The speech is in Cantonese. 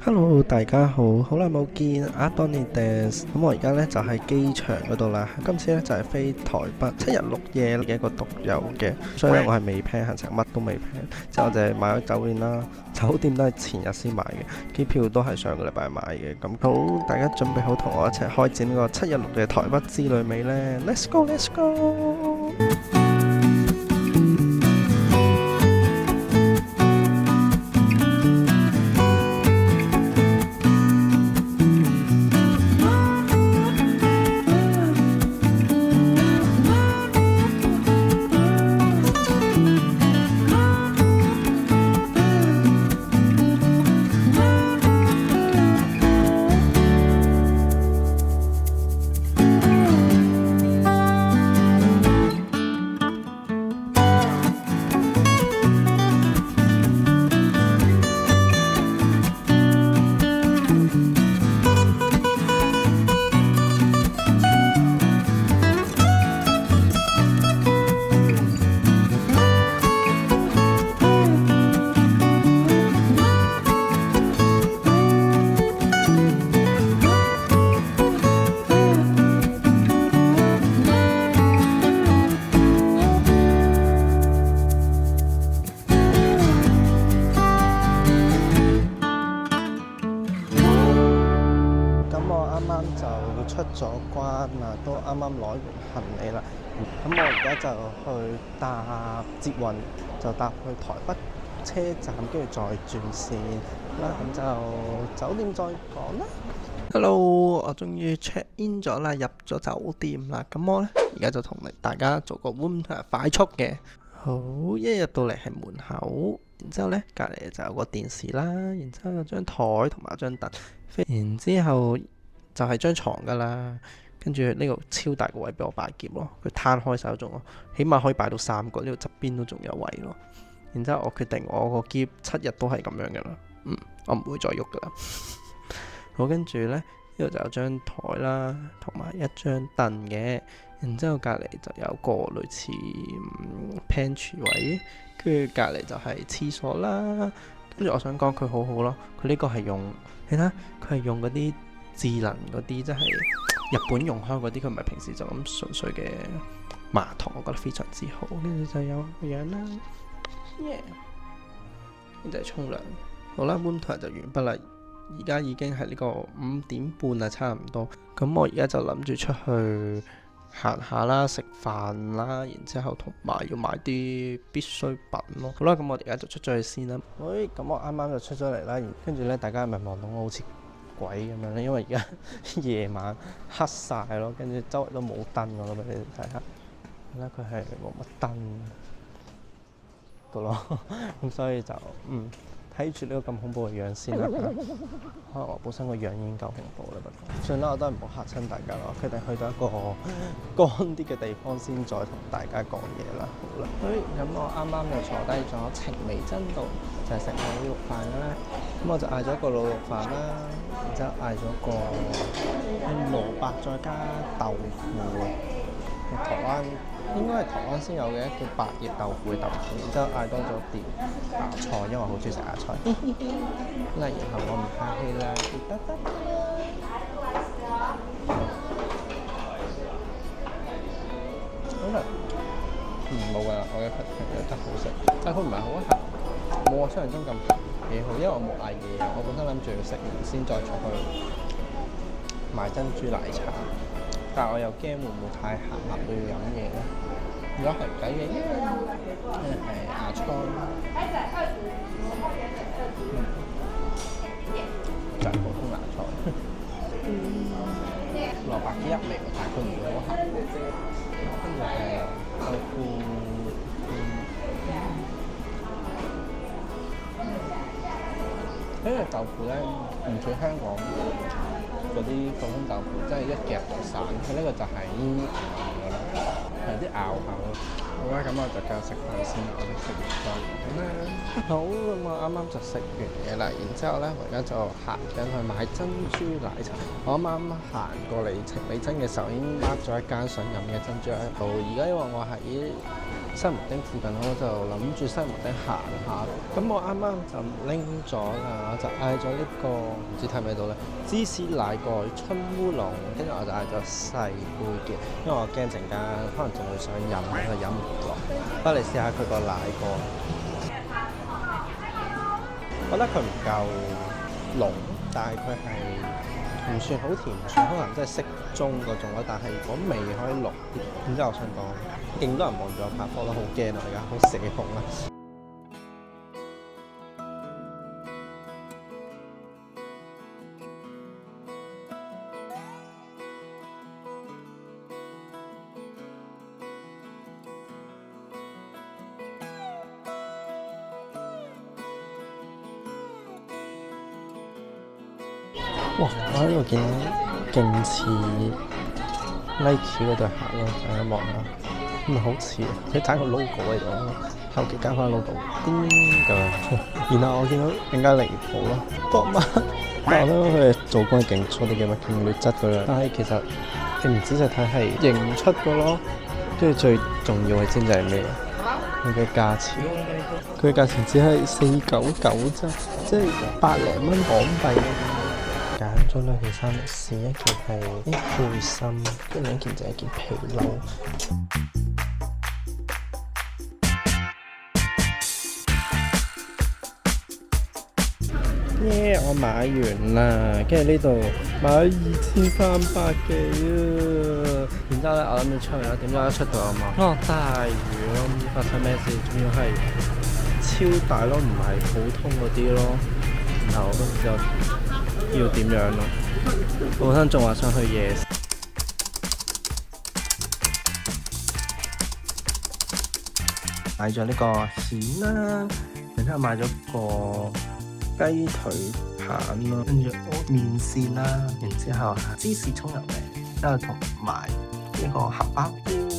Hello，大家好，好耐冇見啊，Donny Des。咁我而家呢就喺機場嗰度啦。今次呢就係飛台北7日6夜嘅一個獨遊嘅，所以呢我係未 plan 行程，乜都未 plan。之後我就係買咗酒店啦，酒店都係前日先買嘅，機票都係上個禮拜買嘅。咁好，大家準備好同我一齊開展呢個7日6夜台北之旅未呢？Let's go，Let's go！啱啱就出咗關啦，都啱啱攞完行李啦。咁我而家就去搭捷運，就搭去台北車站，跟住再轉線啦。咁就酒店再講啦。Hello，我終於 check in 咗啦，入咗酒店啦。咁我呢，而家就同大家做個 room tour 快速嘅。好，一入到嚟係門口，然之後呢，隔離就有個電視啦，然之後有張台同埋張凳，然之後就係張床噶啦，跟住呢個超大個位俾我擺篋咯，佢攤開晒嗰種咯，起碼可以擺到3個，呢度側邊都仲有位咯。然之後我決定我個篋7日都係咁樣噶啦，我唔會再喐噶啦。好，跟住呢，呢度就有張台啦，同埋一張凳嘅，然之後隔離就有個類似pantry 位，跟住隔離就係廁所啦。跟住我想講佢好好咯，佢呢個係用，你睇下佢係用嗰啲智能嗰啲，即係日本用開嗰啲，佢唔係平時就咁純粹嘅馬桶，我覺得非常之好。跟住就有個樣啦，呢就係沖涼。好啦，room tour就完畢啦。而家已經係呢個5點半啦，差唔多。咁我而家就諗住出去行下啦，食飯啦，然之後同埋要買啲必需品咯。好啦，咁我而家就出咗去先啦。喂，咁我啱啱就出咗嚟啦，跟住呢，大家係咪望到我好似鬼咁樣咧？因為而家夜晚黑晒咯，跟住周圍都冇燈㗎咯，俾你哋睇下。咧佢係冇乜燈㗎咯，咁所以就睇住呢個咁恐怖嘅樣先啦。可能我本身個樣已經夠恐怖啦，不過算啦，我都係唔好嚇親大家咯。決定去到一個乾啲嘅地方先，再同大家講嘢啦。好啦，咁我啱啱就坐低咗程美珍度，就係食滷肉飯啦。咁我就嗌咗個滷肉飯啦，然之後嗌咗個蘿蔔再加豆腐，台灣應該係台灣先有嘅，叫百葉豆腐嘅豆腐。然之後嗌多咗碟芽菜，因為我好中意食芽菜。然後我唔客氣啦，得得。好啦，冇㗎啦，我嘅覺得好食，但係佢唔係好鹹，冇我想象中咁鹹，幾好。因為我冇嗌嘢，我本身諗住要食完先再出去買珍珠奶茶，但係我又驚會唔會太鹹辣到要飲嘢咧？如果係唔計嘅，因為芽菜，就係普通芽菜，蘿蔔啲一味，但係佢唔會好鹹。跟住係豆腐，呢個豆腐咧唔似香港嗰啲普通豆腐，即係一夾就散。佢呢個就係黏黏㗎啦，有啲咬口。好啦，咁我就繼續食飯先啦。我哋食完飯咁咧，好，咁我啱啱就食完嘢啦。然之後咧，我而家就行緊去買珍珠奶茶。我啱啱行過嚟程美珍嘅時候，已經 mark 咗一間想飲嘅珍珠喺度。而家因為我喺西門町附近，我就諗住西門町行下。咁我啱啱就拎咗啦，就嗌咗呢個唔知睇唔睇到咧，芝士奶蓋春烏龍，跟住我就嗌咗細杯嘅，因為我驚陣間可能仲會想飲，就飲唔落。不過你試下佢個奶蓋，我覺得佢唔夠濃，但係佢係唔算好甜，唔算可能即係適中嗰種咯。但係如果味可以濃啲，然之後我想講，勁多人望住我拍拖都好驚啊！而家好社恐啊！哇！我喺度見到勁似 Nike 嗰對鞋咯，大家望下，咁咪好似佢揀個 logo 喺度，後期加翻 logo，咁樣。然後我見到更加離譜咯，多乜？但係咧佢哋做工係勁粗啲嘅嘛，勁劣質㗎啦。但係其實你唔仔細睇係認唔出㗎咯。跟住最重要係知唔知係咩？佢嘅價錢，佢嘅價錢只係499啫，即係百零蚊港幣。揀咗兩件衫嚟試，一件係啲背心，跟住另一件就係一件皮褸。我買完啦，跟住呢度買咗2300幾啊！然之後咧，我諗住出去啦，點知一出到啊嘛，大雨咯，唔知發生咩事，仲要係超大咯，唔係普通嗰啲咯。然後我都唔知要點樣咯。我本身仲話想去夜市，買咗呢個蜆啦，然之後買咗個雞腿棒咯，跟住麵線啦，然之後芝士葱油餅，之後同埋呢個荷包蛋。